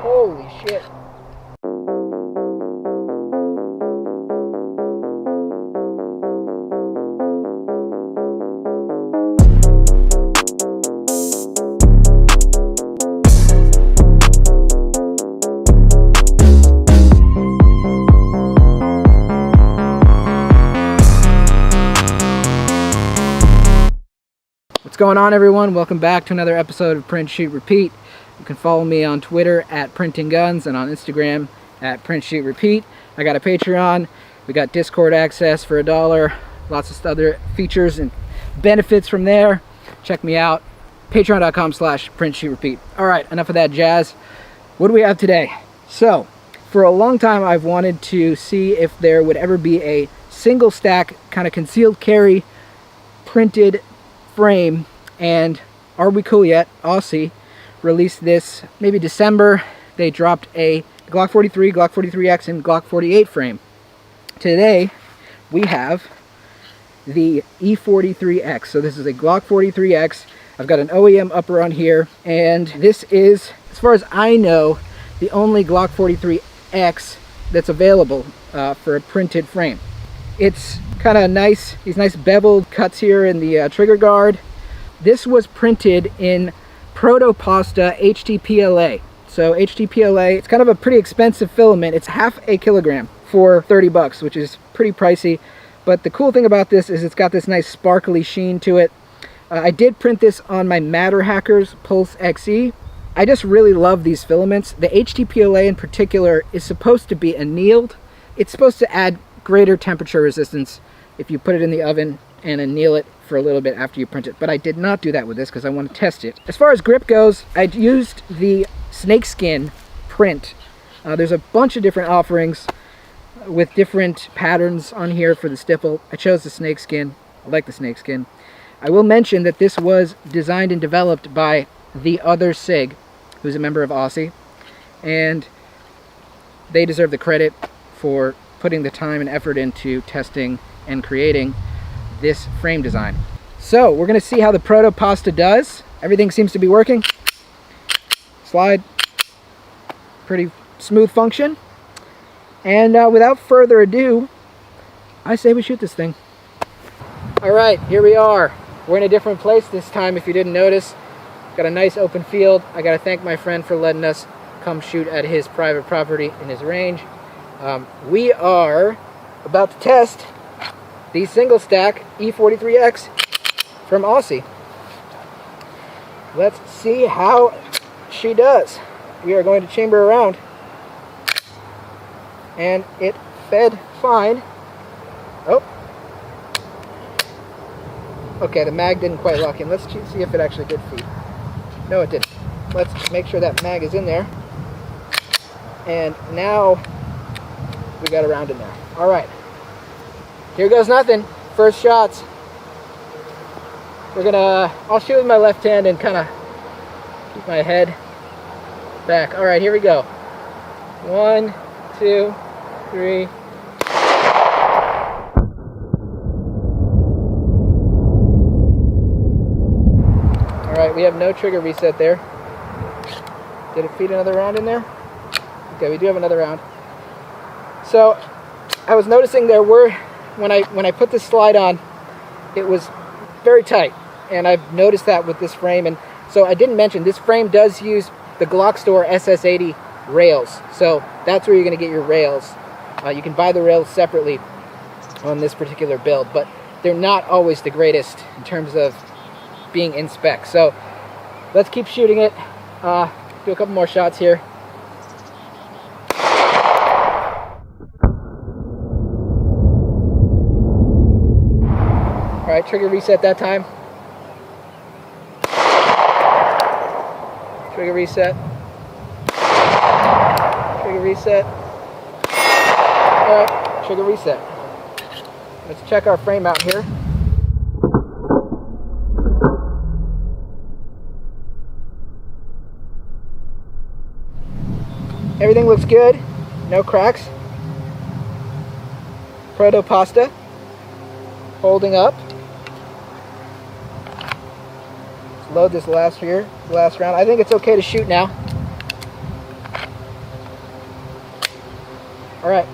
Holy shit. What's going on, everyone? Welcome back to another episode of Print, Shoot, Repeat. You can follow me on Twitter at Printing Guns and on Instagram at Print, Shoot, Repeat. I got a Patreon. We got Discord access for $1. Lots of other features and benefits from there. Check me out. Patreon.com/Print, Shoot, Repeat. All right, enough of that jazz. What do we have today? So, for a long time, I've wanted to see if there would ever be a single stack kind of concealed carry printed frame, and are we cool yet? Aussie released this maybe December. They dropped a Glock 43, Glock 43X, and Glock 48 frame. Today we have the E43X. So this is a Glock 43X. I've got an OEM upper on here, and this is, as far as I know, the only Glock 43X that's available for a printed frame. It's kind of nice, these nice beveled cuts here in the trigger guard. This was printed in Protopasta HTPLA. So HTPLA, it's kind of a pretty expensive filament. It's half a kilogram for 30 bucks, which is pretty pricey. But the cool thing about this is it's got this nice sparkly sheen to it. I did print this on my Matter Hackers Pulse XE. I just really love these filaments. The HTPLA in particular is supposed to be annealed. It's supposed to add greater temperature resistance if you put it in the oven and anneal it for a little bit after you print it. But I did not do that with this because I want to test it. As far as grip goes, I used the snakeskin print. There's a bunch of different offerings with different patterns on here for the stipple. I chose the snakeskin. I like the snakeskin. I will mention that this was designed and developed by the other SIG, who's a member of Aussie, and they deserve the credit for putting the time and effort into testing and creating this frame design. So we're going to see how the Protopasta does. Everything seems to be working. Slide, pretty smooth function. And without further ado, I say we shoot this thing. All right, here we are. We're in a different place this time, if you didn't notice. Got a nice open field. I got to thank my friend for letting us come shoot at his private property in his range. We are about to test the single stack E43X from Aussie. Let's see how she does. We are going to chamber around, and it fed fine. Oh, okay, the mag didn't quite lock in. Let's see if it actually did feed. No, it didn't. Let's make sure that mag is in there. And now we got a round in there. All right, here goes nothing. First shots. I'll shoot with my left hand and kind of keep my head back. All right, here we go. 1, 2, 3. All right, we have no trigger reset there. Did it feed another round in there? Okay, we do have another round. So I was noticing there were, when I put this slide on, it was very tight, and I've noticed that with this frame. And so I didn't mention, this frame does use the Glock Store SS80 rails, so that's where you're going to get your rails. You can buy the rails separately on this particular build, but they're not always the greatest in terms of being in spec. So let's keep shooting it. Do a couple more shots here. All right, trigger reset that time. Trigger reset. Trigger reset. All right, trigger reset. Let's check our frame out here. Everything looks good. No cracks. Protopasta holding up. Let's load this last round. I think it's okay to shoot now. All right,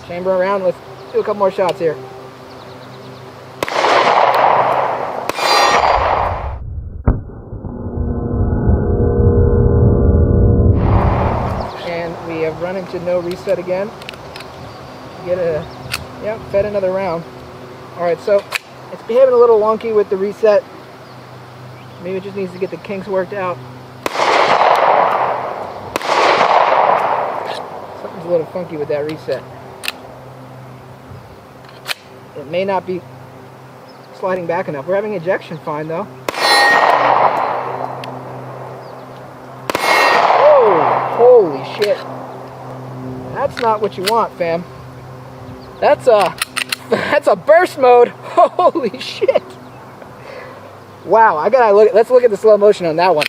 chamber around. Let's do a couple more shots here. And we have run into no reset again. Fed another round. All right, so it's behaving a little wonky with the reset. Maybe it just needs to get the kinks worked out. Something's a little funky with that reset. It may not be sliding back enough. We're having ejection fine though. Oh, holy shit. That's not what you want, fam. That's a burst mode. Holy shit. Wow, let's look at the slow motion on that one.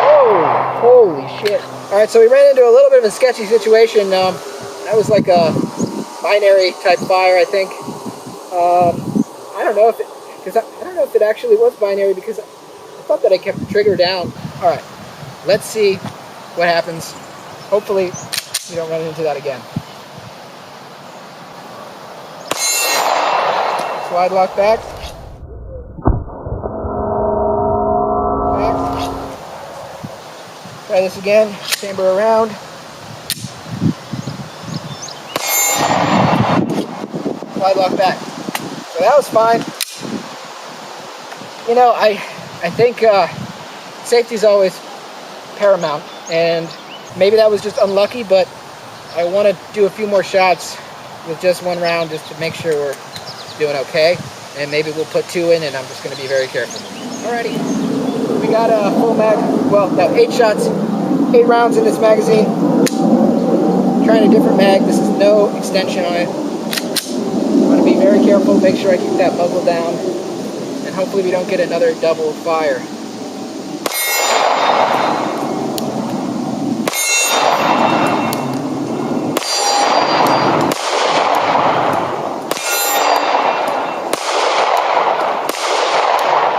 Oh, holy shit. All right, so we ran into a little bit of a sketchy situation. That was like a binary type fire, I think. I don't know if it actually was binary because I thought that I kept the trigger down. All right, let's see what happens. Hopefully we don't run into that again. Slide lock back. Try this again, chamber around. Slide lock back. So that was fine. You know, I think safety is always paramount, and maybe that was just unlucky, but I want to do a few more shots with just one round just to make sure we're doing okay, and maybe we'll put 2 in, and I'm just going to be very careful. Alrighty, we got a full mag, well, no, 8 shots, 8 rounds in this magazine. Trying a different mag. This is no extension on it. I want to be very careful, make sure I keep that muzzle down, and hopefully we don't get another double fire.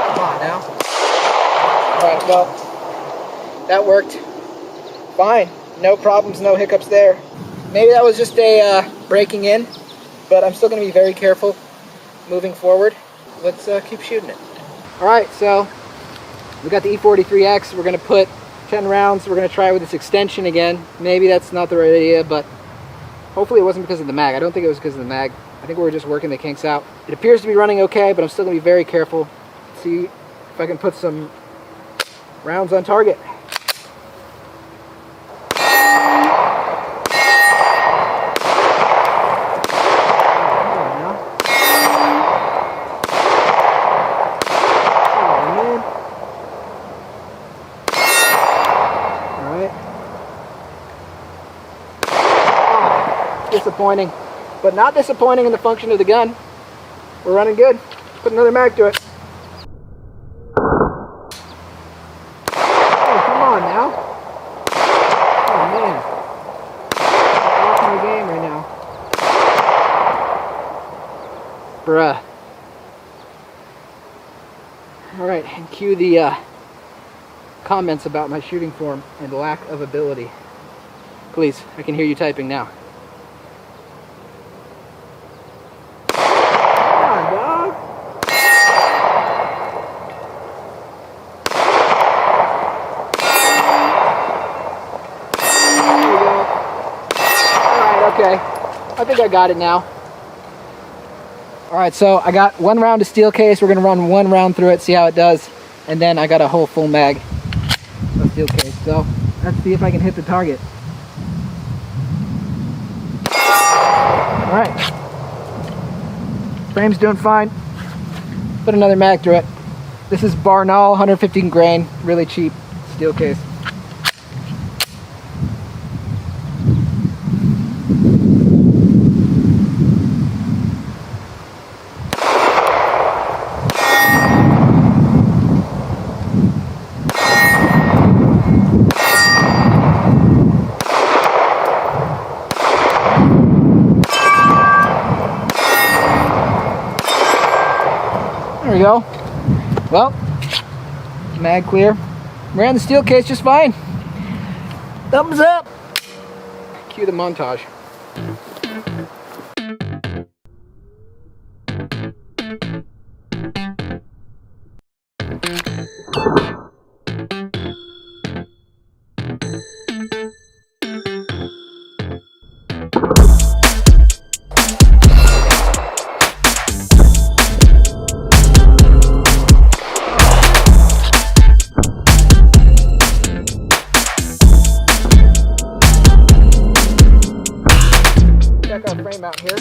Come on now. Alright, well, that worked fine. No problems, no hiccups there. Maybe that was just a breaking in, but I'm still going to be very careful moving forward. Let's keep shooting it. Alright, so we got the E43X. We're going to put 10 rounds. We're going to try with this extension again. Maybe that's not the right idea, but hopefully it wasn't because of the mag. I don't think it was because of the mag. I think we were just working the kinks out. It appears to be running okay, but I'm still going to be very careful. See if I can put some rounds on target. Disappointing, but not disappointing in the function of the gun. We're running good. Put another mag to it. Oh, come on now. Oh man, I'm off my game right now. Bruh. Alright, and cue the comments about my shooting form and lack of ability. Please, I can hear you typing now. Okay, I think I got it now. Alright, so I got 1 round of steel case. We're going to run 1 round through it, see how it does. And then I got a whole full mag of steel case. So let's see if I can hit the target. Alright. Frame's doing fine. Put another mag through it. This is Barnaul, 115 grain, really cheap steel case. we go. Well, mag clear. Ran the steel case just fine. Thumbs up. Cue the montage. Check our frame out here.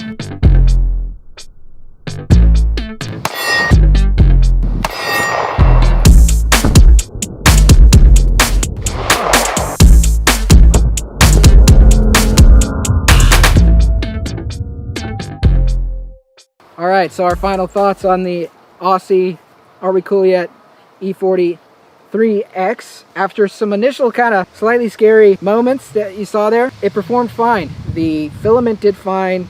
Alright, so our final thoughts on the Aussie Are We Cool Yet E43X. After some initial kind of slightly scary moments that you saw there, it performed fine. The filament did fine.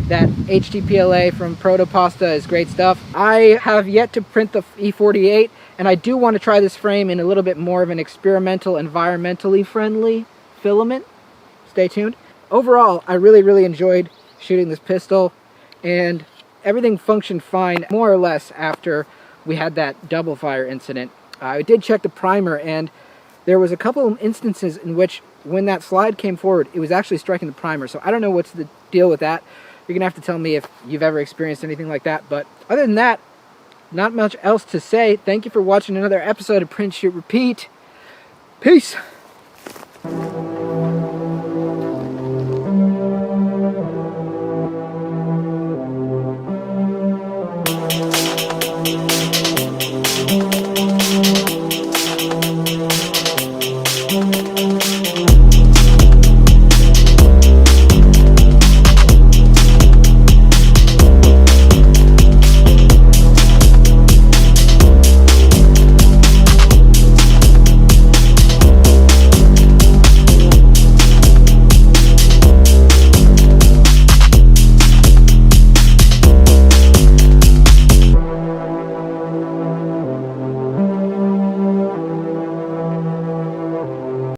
That HTPLA from Protopasta is great stuff. I have yet to print the E48, and I do want to try this frame in a little bit more of an experimental, environmentally friendly filament. Stay tuned. Overall, I really enjoyed shooting this pistol, and everything functioned fine, more or less, after we had that double fire incident. I did check the primer, and there was a couple of instances in which when that slide came forward, it was actually striking the primer. So I don't know what's the deal with that. You're gonna have to tell me if you've ever experienced anything like that. But other than that, not much else to say. Thank you for watching another episode of Print, Shoot, Repeat. Peace.